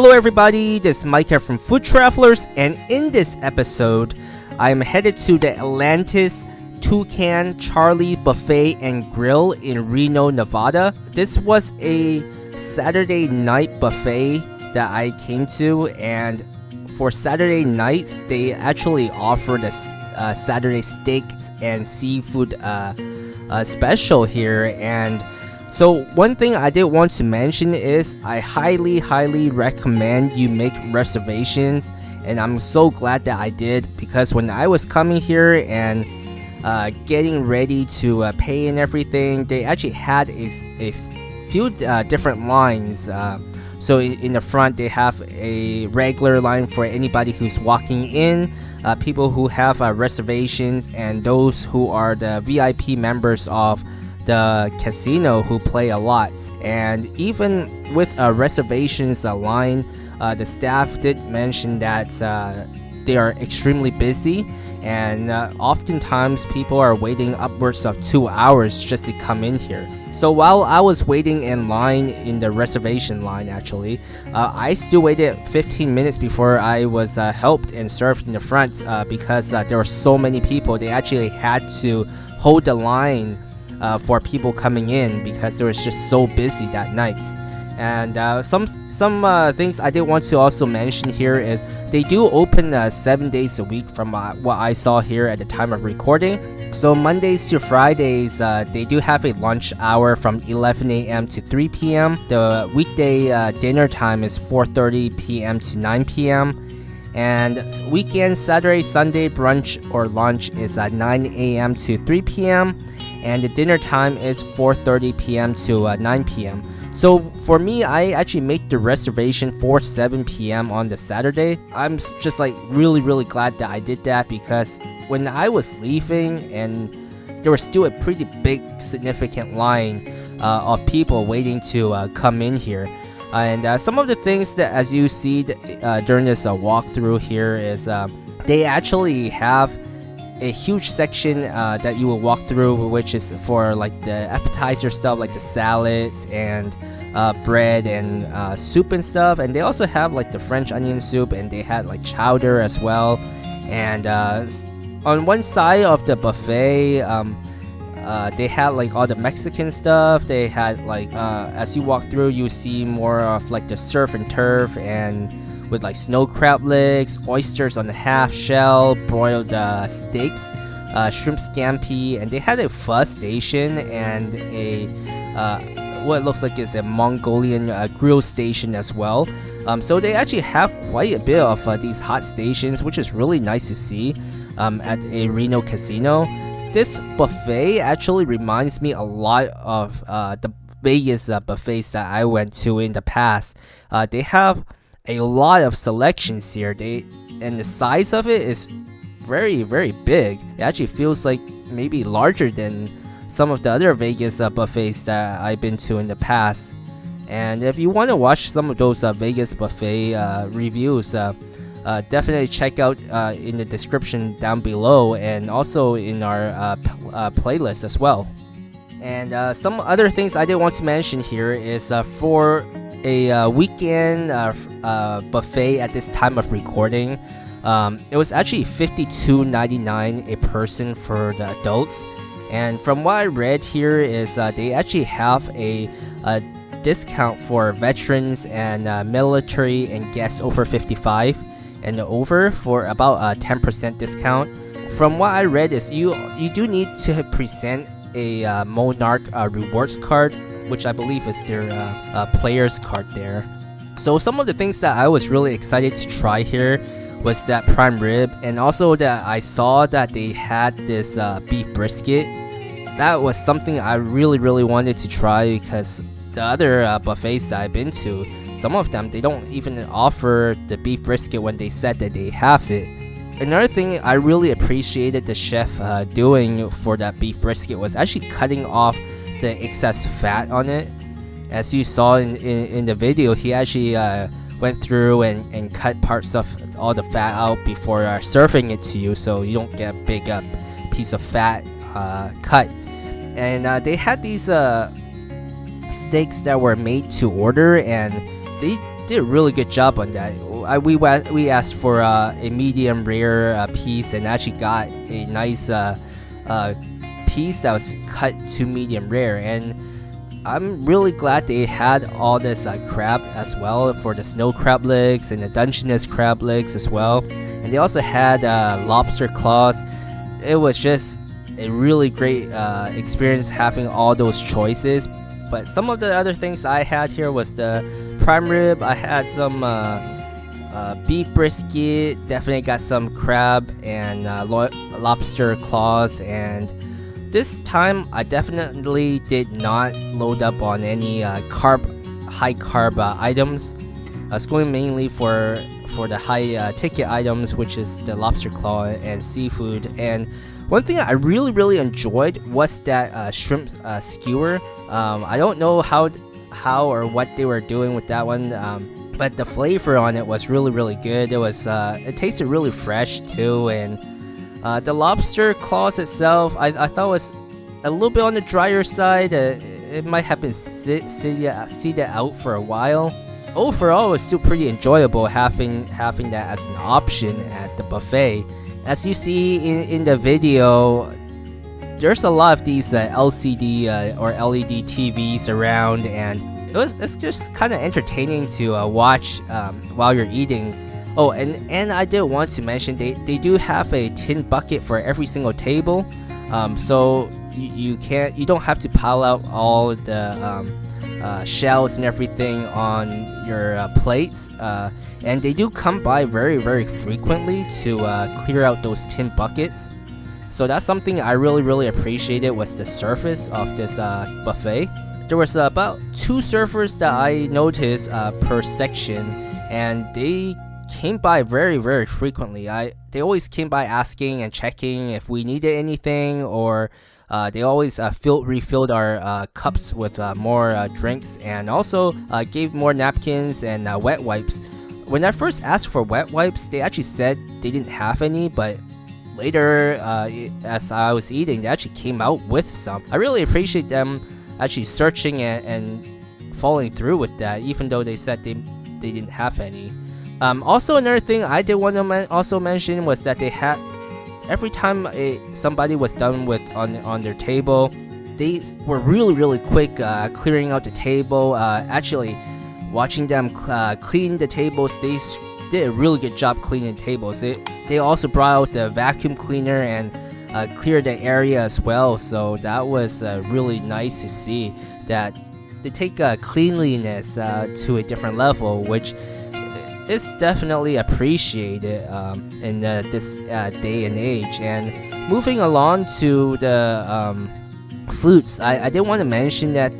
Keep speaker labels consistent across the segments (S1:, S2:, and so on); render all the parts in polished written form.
S1: Hello everybody, this is Mike here from Food Travelers, and in this episode, I'm headed to the Atlantis, Toucan, Charlie Buffet and Grille in Reno, Nevada. This was a Saturday night buffet that I came to, and for Saturday nights, they actually offered a Saturday steak and seafood special here. And so one thing I did want to mention is I highly recommend you make reservations, and I'm so glad that I did, because when I was coming here and getting ready to pay and everything, they actually had a few different lines. So in the front they have a regular line for anybody who's walking in, people who have reservations, and those who are the VIP members of the casino who play a lot. And even with reservations line, the staff did mention that they are extremely busy, and oftentimes people are waiting upwards of 2 hours just to come in here. So while I was waiting in line, in the reservation line actually, I still waited 15 minutes before I was helped and served in the front, because there were so many people. They actually had to hold the line for people coming in because it was just so busy that night. And some things I did want to also mention here is they do open 7 days a week from what I saw here at the time of recording. So Mondays to Fridays, they do have a lunch hour from 11 a.m. to 3 p.m. The weekday dinner time is 4:30 p.m. to 9 p.m. And weekend Saturday, Sunday brunch or lunch is at 9 a.m. to 3 p.m. and the dinner time is 4:30 p.m. to 9 p.m. So for me, I actually make the reservation for 7 p.m. on the Saturday. I'm just like really glad that I did that, because when I was leaving, and there was still a pretty big significant line of people waiting to come in here. And some of the things that, as you see during this walkthrough here, is they actually have a huge section that you will walk through, which is for like the appetizer stuff, like the salads and bread and soup and stuff. And they also have like the French onion soup, and they had like chowder as well. And on one side of the buffet, they had like all the Mexican stuff. They had like as you walk through, you see more of like the surf and turf, and with like snow crab legs, oysters on the half shell, broiled steaks, shrimp scampi, and they had a pho station and a what looks like is a Mongolian grill station as well. So they actually have quite a bit of these hot stations, which is really nice to see at a Reno casino. This buffet actually reminds me a lot of the Vegas buffets that I went to in the past. They have a lot of selections here, and the size of it is very big. It actually feels like maybe larger than some of the other Vegas buffets that I've been to in the past. And if you want to watch some of those Vegas buffet reviews, definitely check out in the description down below, and also in our playlist as well. And some other things I did want to mention here is for a weekend buffet at this time of recording, it was actually $52.99 a person for the adults. And from what I read here is they actually have a discount for veterans and military and guests over 55 and over for about a 10% discount. From what I read is you do need to present a Monarch rewards card, which I believe is their player's card there. So some of the things that I was really excited to try here was that prime rib, and also that I saw that they had this beef brisket. That was something I really wanted to try, because the other buffets that I've been to, some of them, they don't even offer the beef brisket when they said that they have it. Another thing I really appreciated the chef doing for that beef brisket was actually cutting off the excess fat on it. As you saw in the video, he actually went through and cut parts of all the fat out before serving it to you, so you don't get a big piece of fat cut. And they had these steaks that were made to order, and they did a really good job on that. We asked for a medium rare piece, and actually got a nice piece that was cut to medium rare. And I'm really glad they had all this crab as well, for the snow crab legs and the Dungeness crab legs as well. And they also had lobster claws. It was just a really great experience having all those choices. But some of the other things I had here was the prime rib. I had some beef brisket, definitely got some crab and lobster claws. And this time I definitely did not load up on any high carb items. I was going mainly for the high ticket items, which is the lobster claw and seafood. And one thing I really enjoyed was that shrimp skewer. I don't know how or what they were doing with that one, but the flavor on it was really good. It tasted really fresh too. And the lobster claws itself, I thought was a little bit on the drier side. It might have been seeded out for a while. Overall, it was still pretty enjoyable having that as an option at the buffet. As you see in the video, there's a lot of these LCD or LED TVs around, and it's just kind of entertaining to watch while you're eating. Oh, and I did want to mention they do have a tin bucket for every single table, so you don't have to pile out all the shells and everything on your plates, and they do come by very frequently to clear out those tin buckets. So that's something I really appreciated, was the service of this buffet. There was about 2 servers that I noticed per section, and they came by very frequently. They always came by asking and checking if we needed anything, or they always refilled our cups with more drinks, and also gave more napkins and wet wipes. When I first asked for wet wipes, they actually said they didn't have any, but later, as I was eating, they actually came out with some. I really appreciate them actually searching and following through with that, even though they said they didn't have any. Also, another thing I did want to also mention was that they had, every time somebody was done with on their table, they were really quick clearing out the table. Actually, watching them clean the tables, they did a really good job cleaning tables. They also brought out the vacuum cleaner and cleared the area as well. So that was really nice to see that they take cleanliness to a different level, which is definitely appreciated in this day and age. And moving along to the foods, I did want to mention that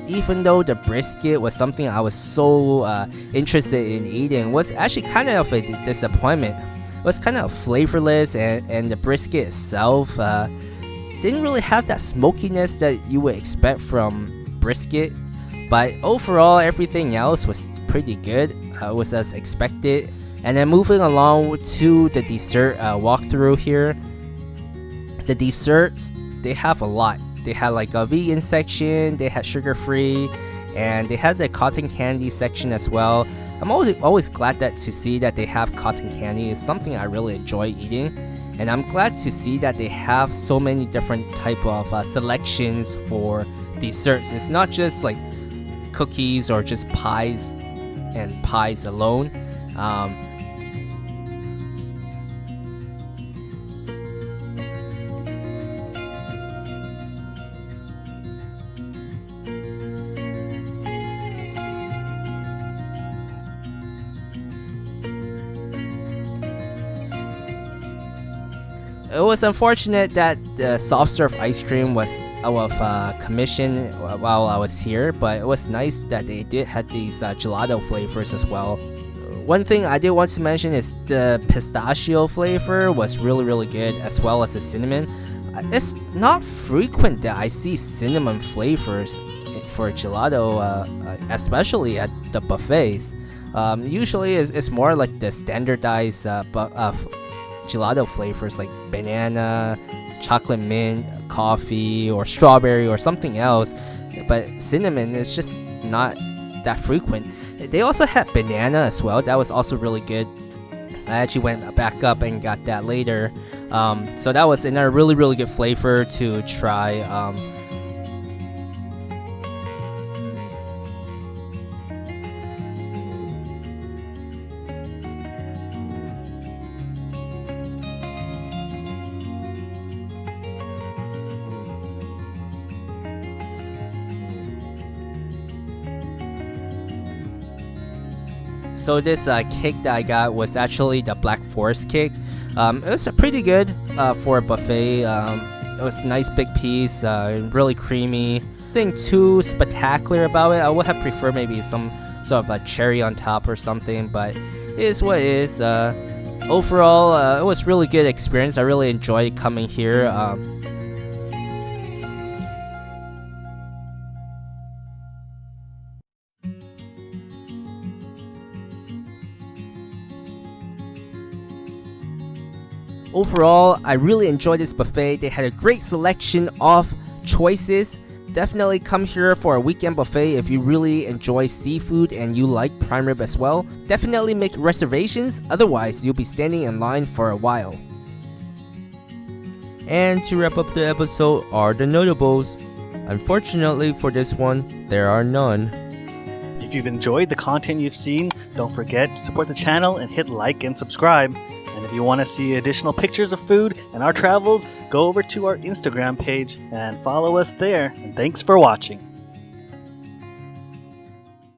S1: even though the brisket was something I was so interested in eating, was actually kind of a disappointment. It was kind of flavorless, and the brisket itself didn't really have that smokiness that you would expect from brisket. But overall, everything else was pretty good. It was as expected. And then moving along to the dessert walkthrough here. The desserts, they have a lot. They had like a vegan section, they had sugar-free, and they had the cotton candy section as well. I'm always glad to see that they have cotton candy. It's something I really enjoy eating, and I'm glad to see that they have so many different type of selections for desserts. It's not just like cookies or just pies and pies alone. It was unfortunate that the soft serve ice cream was out of commission while I was here, but it was nice that they did have these gelato flavors as well. One thing I did want to mention is the pistachio flavor was really good, as well as the cinnamon. It's not frequent that I see cinnamon flavors for gelato, especially at the buffets. Usually it's more like the standardized gelato flavors like banana, chocolate mint, coffee, or strawberry, or something else. But cinnamon is just not that frequent. They also had banana as well. That was also really good. I actually went back up and got that later. So that was another really good flavor to try. So this cake that I got was actually the Black Forest cake. It was pretty good for a buffet. It was a nice big piece, really creamy. Nothing too spectacular about it. I would have preferred maybe some sort of a cherry on top or something, but it is what it is. Overall, it was really good experience. I really enjoyed coming here. Overall, I really enjoyed this buffet. They had a great selection of choices. Definitely come here for a weekend buffet if you really enjoy seafood and you like prime rib as well. Definitely make reservations, otherwise you'll be standing in line for a while. And to wrap up the episode are the notables. Unfortunately for this one, there are none.
S2: If you've enjoyed the content you've seen, don't forget to support the channel and hit like and subscribe. And if you want to see additional pictures of food and our travels, go over to our Instagram page and follow us there. And thanks for watching.